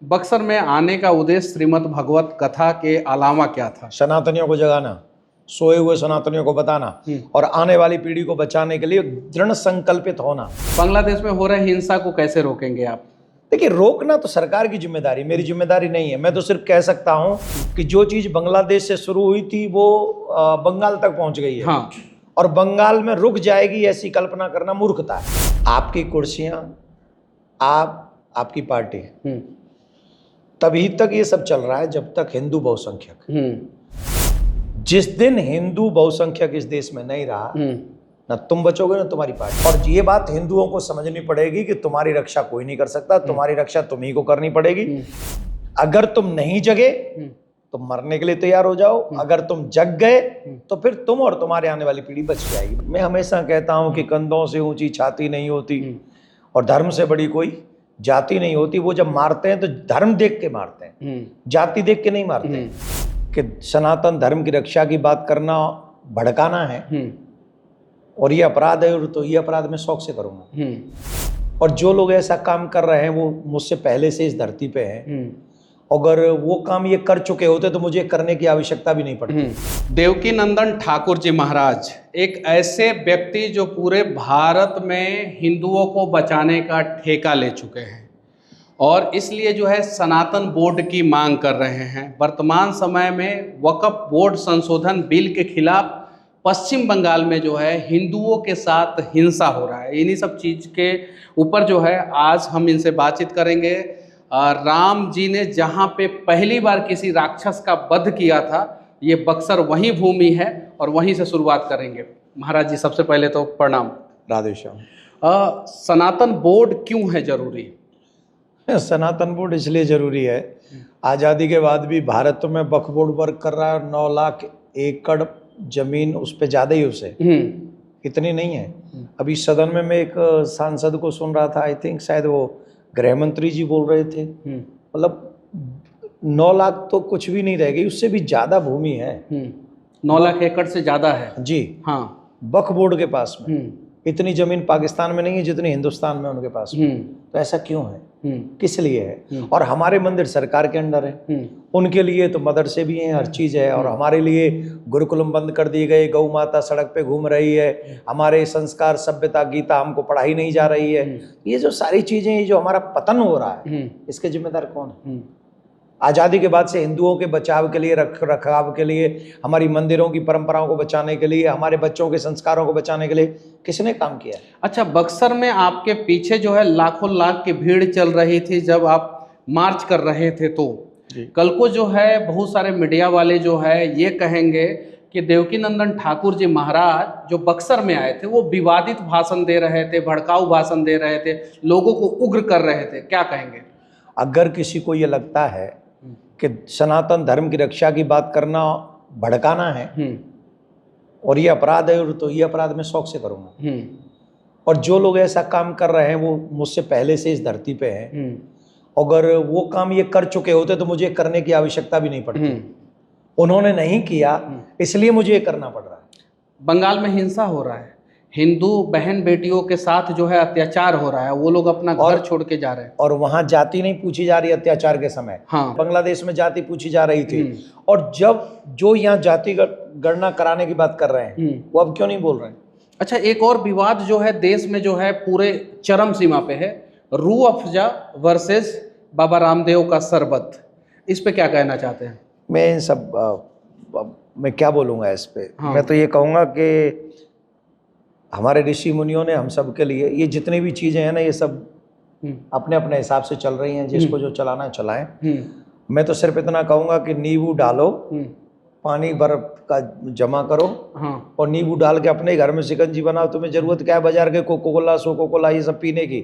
बक्सर में आने का उद्देश्य श्रीमद् भगवत कथा के अलावा क्या था? सनातनियों को जगाना, सोए हुए सनातनियों को बताना और आने वाली पीढ़ी को बचाने के लिए दृढ़ संकल्पित होना। बांग्लादेश में हो रहे हिंसा को कैसे रोकेंगे आप? देखिए, रोकना तो सरकार की जिम्मेदारी, मेरी जिम्मेदारी नहीं है। मैं तो सिर्फ कह सकता हूं कि जो चीज बांग्लादेश से शुरू हुई थी वो बंगाल तक पहुंच गई है। हाँ। और बंगाल में रुक जाएगी ऐसी कल्पना करना मूर्खता है। आपकी कुर्सियां, आपकी पार्टी, तभी तक ये सब चल रहा है जब तक हिंदू बहुसंख्यक। जिस दिन हिंदू बहुसंख्यक इस देश में नहीं रहा, ना तुम बचोगे ना तुम्हारी पार्टी। और ये बात हिंदुओं को समझनी पड़ेगी कि तुम्हारी रक्षा कोई नहीं कर सकता, तुम्हारी रक्षा तुम्ही को करनी पड़ेगी। अगर तुम नहीं जगे तो मरने के लिए तैयार हो जाओ, अगर तुम जग गए तो फिर तुम और तुम्हारे आने वाली पीढ़ी बच जाएगी। मैं हमेशा कहता हूं कि कंधों से ऊंची छाती नहीं होती और धर्म से बड़ी कोई जाति नहीं होती। वो जब मारते हैं तो धर्म देख के मारते हैं, जाति देख के नहीं मारते हैं। कि सनातन धर्म की रक्षा की बात करना भड़काना है और ये अपराध है, और तो ये अपराध मैं शौक से करूंगा। और जो लोग ऐसा काम कर रहे हैं वो मुझसे पहले से इस धरती पे हैं। अगर वो काम ये कर चुके होते तो मुझे करने की आवश्यकता भी नहीं पड़ती। देवकीनंदन ठाकुर जी महाराज एक ऐसे व्यक्ति जो पूरे भारत में हिंदुओं को बचाने का ठेका ले चुके हैं और इसलिए जो है सनातन बोर्ड की मांग कर रहे हैं। वर्तमान समय में वक्फ बोर्ड संशोधन बिल के खिलाफ पश्चिम बंगाल में जो है हिंदुओं के साथ हिंसा हो रहा है। इन्हीं सब चीज़ के ऊपर जो है आज हम इनसे बातचीत करेंगे। राम जी ने जहाँ पे पहली बार किसी राक्षस का वध किया था, ये बक्सर वही भूमि है और वहीं से शुरुआत करेंगे। महाराज जी, सबसे पहले तो प्रणाम। राधे श्याम। सनातन बोर्ड क्यों है जरूरी? सनातन बोर्ड इसलिए जरूरी है, आज़ादी के बाद भी भारत में वक्फ बोर्ड वर्क कर रहा है। 9 लाख एकड़ जमीन उस पर ज़्यादा ही उसे इतनी नहीं है। अभी सदन में मैं एक सांसद को सुन रहा था, आई थिंक शायद वो गृह मंत्री जी बोल रहे थे, मतलब 9 लाख तो कुछ भी नहीं रह गई, उससे भी ज़्यादा भूमि है। 9 लाख एकड़ से ज़्यादा है जी। हाँ, वक्फ बोर्ड के पास में इतनी जमीन पाकिस्तान में नहीं है जितनी हिंदुस्तान में उनके पास में। तो ऐसा क्यों है, किस लिए है? और हमारे मंदिर सरकार के अंडर है, उनके लिए तो मदरसे भी हैं, हर चीज़ है। और हमारे लिए गुरुकुलम बंद कर दिए गए, गौ माता सड़क पे घूम रही है, हमारे संस्कार सभ्यता गीता हमको पढ़ाई नहीं जा रही है। ये जो सारी चीज़ें, ये जो हमारा पतन हो रहा है, इसके जिम्मेदार कौन है? आज़ादी के बाद से हिंदुओं के बचाव के लिए, रख रखाव के लिए, हमारी मंदिरों की परंपराओं को बचाने के लिए, हमारे बच्चों के संस्कारों को बचाने के लिए किसने काम किया? अच्छा, बक्सर में आपके पीछे जो है लाखों लाख की भीड़ चल रही थी जब आप मार्च कर रहे थे, तो कल को जो है बहुत सारे मीडिया वाले जो है ये कहेंगे कि देवकीनंदन ठाकुर जी महाराज जो बक्सर में आए थे वो विवादित भाषण दे रहे थे, भड़काऊ भाषण दे रहे थे, लोगों को उग्र कर रहे थे, क्या कहेंगे? अगर किसी को ये लगता है कि सनातन धर्म की रक्षा की बात करना भड़काना है और ये अपराध है, और तो ये अपराध मैं शौक से करूंगा। और जो लोग ऐसा काम कर रहे हैं वो मुझसे पहले से इस धरती पे हैं। अगर वो काम ये कर चुके होते तो मुझे करने की आवश्यकता भी नहीं पड़ती। उन्होंने नहीं किया, इसलिए मुझे ये करना पड़ रहा है। बंगाल में हिंसा हो रहा है, हिंदू बहन बेटियों के साथ जो है अत्याचार हो रहा है, वो लोग अपना घर छोड़ के जा रहे हैं। और वहां जाति नहीं पूछी जा रही अत्याचार के समय। हाँ। बांग्लादेश में जाति पूछी जा रही थी। और जब जो यहाँ जाति गणना कराने की बात कर रहे हैं वो अब क्यों नहीं बोल रहे हैं? अच्छा, एक और विवाद जो है देश में जो है पूरे चरम सीमा पे है, रूह अफ़ज़ा वर्सेस बाबा रामदेव का शरबत, इस पे क्या कहना चाहते हैं? मैं इन सब मैं क्या बोलूँगा इस पे? हाँ। मैं तो ये कहूँगा कि हमारे ऋषि मुनियों ने हम सब के लिए ये जितनी भी चीज़ें हैं ना, ये सब अपने अपने हिसाब से चल रही हैं। जिसको जो चलाना है चलाएं। मैं तो सिर्फ इतना कहूँगा कि नींबू डालो, पानी बर्फ का जमा करो, हाँ, और नींबू डाल के अपने घर में शिकंजी बनाओ। तुम्हें जरूरत क्या है बाजार के कोको कोला, सोको कोला ये सब पीने की?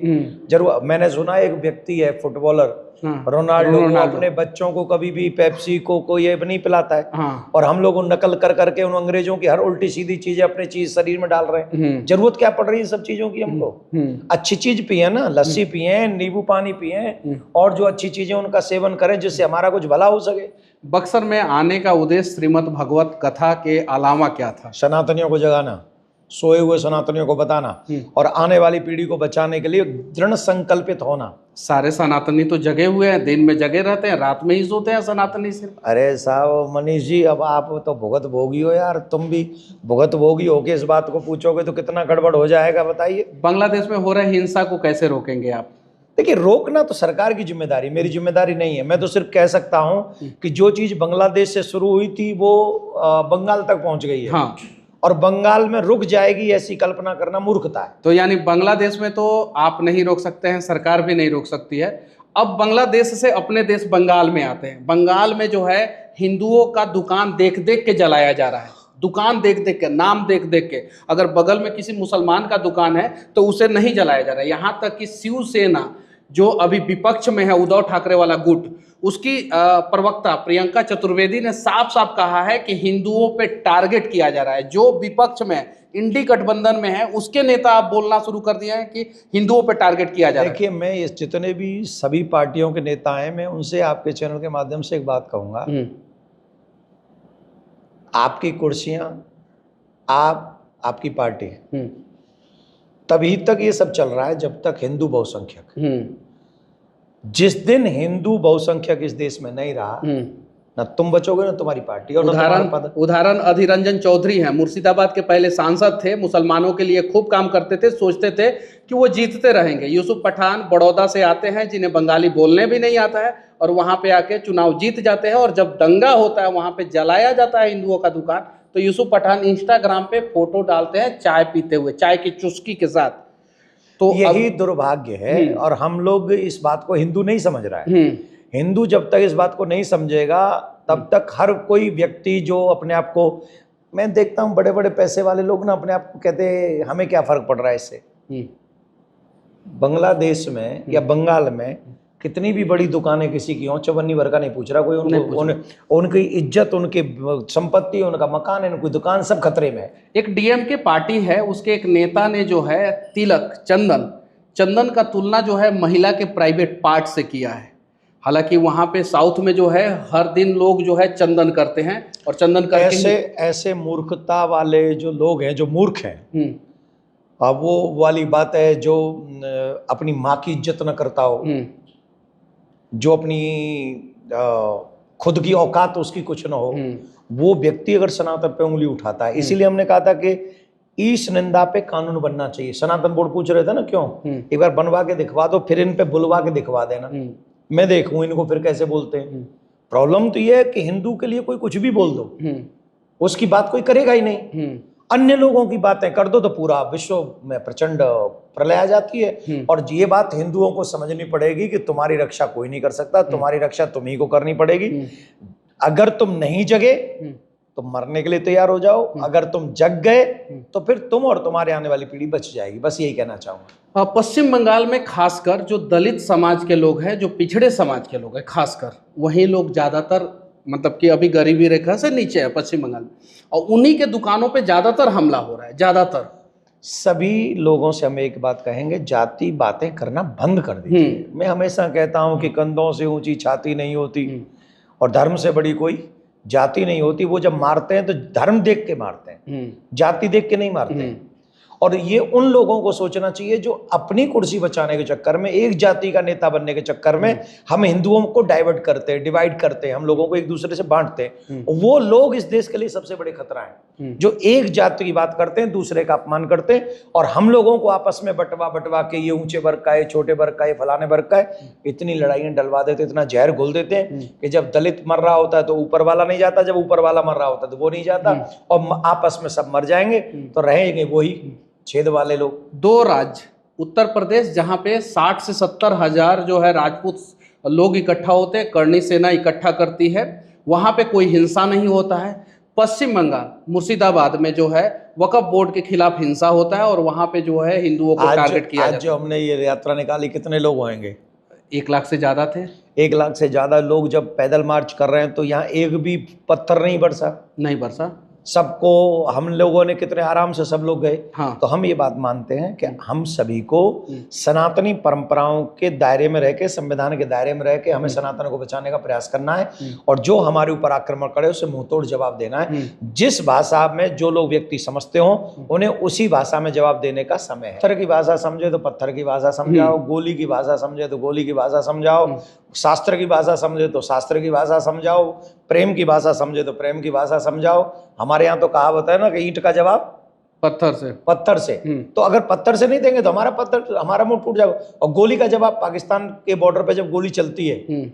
जरूर। मैंने सुना एक व्यक्ति है फुटबॉलर, हाँ, रोनाल्डो, अपने बच्चों को कभी भी पेप्सी कोको ये नहीं पिलाता है। हाँ। और हम लोग नकल कर करके उन अंग्रेजों की हर उल्टी सीधी चीजें अपने चीज शरीर में डाल रहे हैं। जरूरत क्या पड़ रही है इन सब चीजों की? हमको अच्छी चीज पिए ना, लस्सी पिए, नींबू पानी पिए, और जो अच्छी चीजें उनका सेवन करें जिससे हमारा कुछ भला हो सके। बक्सर में आने का उद्देश्य श्रीमद् भगवत कथा के अलावा क्या था? सनातनियों को जगाना, सोए हुए सनातनियों को बताना और आने वाली पीढ़ी को बचाने के लिए दृढ़ संकल्पित होना। सारे सनातनी तो जगे हुए हैं, दिन में जगे रहते हैं, रात में ही सोते हैं सनातनी सिर्फ। अरे साहब मनीष जी, अब आप तो भुगत भोगी हो यार, तुम भी भुगत भोगी हो के इस बात को पूछोगे तो कितना गड़बड़ हो जाएगा बताइए। बांग्लादेश में हो रहे हिंसा को कैसे रोकेंगे आप? देखिए, रोकना तो सरकार की जिम्मेदारी, मेरी जिम्मेदारी नहीं है। मैं तो सिर्फ कह सकता हूं कि जो चीज बांग्लादेश से शुरू हुई थी वो बंगाल तक पहुंच गई है। हाँ, और बंगाल में रुक जाएगी ऐसी कल्पना करना मूर्खता है। तो यानी बांग्लादेश में तो आप नहीं रोक सकते हैं, सरकार भी नहीं रोक सकती है। अब बांग्लादेश से अपने देश बंगाल में आते हैं। बंगाल में जो है हिंदुओं का दुकान देख देख के जलाया जा रहा है, दुकान देख देख के, नाम देख देख के। अगर बगल में किसी मुसलमान का दुकान है तो उसे नहीं जलाया जा रहा है। यहाँ तक कि शिवसेना जो अभी विपक्ष में है, उद्धव ठाकरे वाला गुट, उसकी प्रवक्ता प्रियंका चतुर्वेदी ने साफ साफ कहा है कि हिंदुओं पे टारगेट किया जा रहा है। जो विपक्ष में इंडी गठबंधन में है उसके नेता आप बोलना शुरू कर दिए हैं कि हिंदुओं पे टारगेट किया जा रहा है। देखिए, मैं इस जितने भी सभी पार्टियों के नेता हैं, मैं उनसे आपके चैनल के माध्यम से एक बात कहूंगा। आपकी कुर्सियां, आपकी पार्टी, तभी तक ये सब चल रहा है जब तक हिंदू बहुसंख्यक, जिस दिन हिंदू बहुसंख्यक इस देश में नहीं रहा, ना तुम बचोगे ना तुम्हारी पार्टी। और उदाहरण अधीर रंजन चौधरी हैं, मुर्शिदाबाद के पहले सांसद थे, मुसलमानों के लिए खूब काम करते थे, सोचते थे कि वो जीतते रहेंगे। यूसुफ पठान बड़ौदा से आते हैं, जिन्हें बंगाली बोलने भी नहीं आता है, और वहां पे आके चुनाव जीत जाते हैं। और जब दंगा होता है, वहां पे जलाया जाता है हिंदुओं का दुकान, तो यूसुफ पठान इंस्टाग्राम पे फोटो डालते हैं चाय पीते हुए, चाय की चुस्की के साथ। तो यही दुर्भाग्य है। और हम लोग इस बात को हिंदू नहीं समझ रहा है। हिंदू जब तक इस बात को नहीं समझेगा तब तक हर कोई व्यक्ति जो अपने आप को, मैं देखता हूं बड़े बड़े पैसे वाले लोग ना अपने आप को कहते हैं हमें क्या फर्क पड़ रहा है इससे। बांग्लादेश में या बंगाल में कितनी भी बड़ी दुकानें किसी की हो, चवन्नी भर का नहीं पूछ रहा कोई, उनकी इज्जत, उनकी संपत्ति, उनका मकान, उनकी दुकान सब खतरे में है। एक डीएमके पार्टी है, उसके एक नेता ने जो है तिलक, चंदन का तुलना जो है महिला के प्राइवेट पार्ट से किया है। हालांकि वहां पे साउथ में जो है हर दिन लोग जो है चंदन करते हैं, और चंदन करके ऐसे मूर्खता वाले जो लोग हैं, जो मूर्ख हैं, अब वो वाली बात है जो अपनी माँ की इज्जत न करता हो, जो अपनी खुद की औकात उसकी कुछ न हो, वो व्यक्ति अगर सनातन पे उंगली उठाता है। इसीलिए हमने कहा था कि इस निंदा पे कानून बनना चाहिए। सनातन बोर्ड पूछ रहे थे ना क्यों, एक बार बनवा के दिखवा दो, फिर इन पे बुलवा के दिखवा देना, मैं देखूं इनको फिर कैसे बोलते हैं। प्रॉब्लम तो ये है कि हिंदू के लिए कोई कुछ भी बोल दो, उसकी बात कोई करेगा ही नहीं। अन्य लोगों की बातें कर दो तो पूरा विश्व में प्रचंड प्रलय आ जाती है। और ये बात हिंदुओं को समझनी पड़ेगी कि तुम्हारी रक्षा कोई नहीं कर सकता, तुम्हारी रक्षा तुम्ही को करनी पड़ेगी। अगर तुम नहीं जगे तो मरने के लिए तैयार हो जाओ, अगर तुम जग गए तो फिर तुम और तुम्हारे आने वाली पीढ़ी बच जाएगी। बस यही कहना चाहूंगा। पश्चिम बंगाल में खासकर जो दलित समाज के लोग हैं, जो पिछड़े समाज के लोग हैं, खासकर वही लोग ज्यादातर, मतलब कि अभी गरीबी रेखा से नीचे है पश्चिम बंगाल में, और उन्हीं के दुकानों पे ज्यादातर हमला हो रहा है। ज्यादातर सभी लोगों से हम एक बात कहेंगे, जाति बातें करना बंद कर दीजिए। मैं हमेशा कहता हूं कि कंधों से ऊंची छाती नहीं होती और धर्म से बड़ी कोई जाति नहीं होती। वो जब मारते हैं तो धर्म देख के मारते हैं, जाति देख के नहीं मारते। और ये उन लोगों को सोचना चाहिए जो अपनी कुर्सी बचाने के चक्कर में, एक जाति का नेता बनने के चक्कर में हम हिंदुओं को डाइवर्ट करते हैं, डिवाइड करते हैं, हम लोगों को एक दूसरे से बांटते हैं। वो लोग इस देश के लिए सबसे बड़े खतरा हैं, जो एक जाति की बात करते हैं, दूसरे का अपमान करते हैं, और हम लोगों को आपस में बटवा के ये ऊंचे वर्ग का है, छोटे वर्ग का है, फलाने वर्ग का है, इतनी लड़ाइयां डलवा देते, इतना जहर घोल देते हैं कि जब दलित मर रहा होता है तो ऊपर वाला नहीं जाता, जब ऊपर वाला मर रहा होता है तो वो नहीं जाता, और आपस में सब मर जाएंगे तो रहेंगे वही छेद वाले लोग। दो राज्य, उत्तर प्रदेश जहां पे 60 से 70 हजार जो है राजपूत लोग इकट्ठा होते हैं, करणी सेना इकट्ठा करती है, वहां पे कोई हिंसा नहीं होता है। पश्चिम बंगाल मुर्शिदाबाद में जो है वक्फ बोर्ड के खिलाफ हिंसा होता है, और वहां पे जो है हिंदुओं को टारगेट किया जाता है। आज जो हमने ये यात्रा निकाली, कितने लोग होंगे? 1 लाख से ज्यादा थे। 1 लाख से ज्यादा लोग जब पैदल मार्च कर रहे हैं तो यहाँ एक भी पत्थर नहीं बरसा। नहीं बरसा। सबको हम लोगों ने कितने आराम से सब लोग गए। हाँ। तो हम ये बात मानते हैं कि हम सभी को सनातनी परंपराओं के दायरे में रह के, संविधान के दायरे में रह के हमें सनातन को बचाने का प्रयास करना है, और जो हमारे ऊपर आक्रमण करे उसे मुंहतोड़ जवाब देना है। जिस भाषा में जो लोग व्यक्ति समझते हो उन्हें उसी भाषा में जवाब देने का समय है। पत्थर की भाषा समझे तो पत्थर की भाषा समझाओ, गोली की भाषा समझे तो गोली की भाषा समझाओ, शास्त्र की भाषा समझे तो शास्त्र की भाषा समझाओ, प्रेम की भाषा समझे तो प्रेम की भाषा समझाओ। हमारे यहाँ तो कहावत है ना कि ईंट का जवाब पत्थर से। तो अगर पत्थर से नहीं देंगे तो हमारा मुंह टूट जाएगा। और गोली का जवाब, पाकिस्तान के बॉर्डर पे जब गोली चलती है,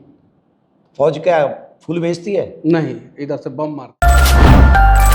फौज क्या फूल भेजती है? नहीं, इधर से बम मारता है।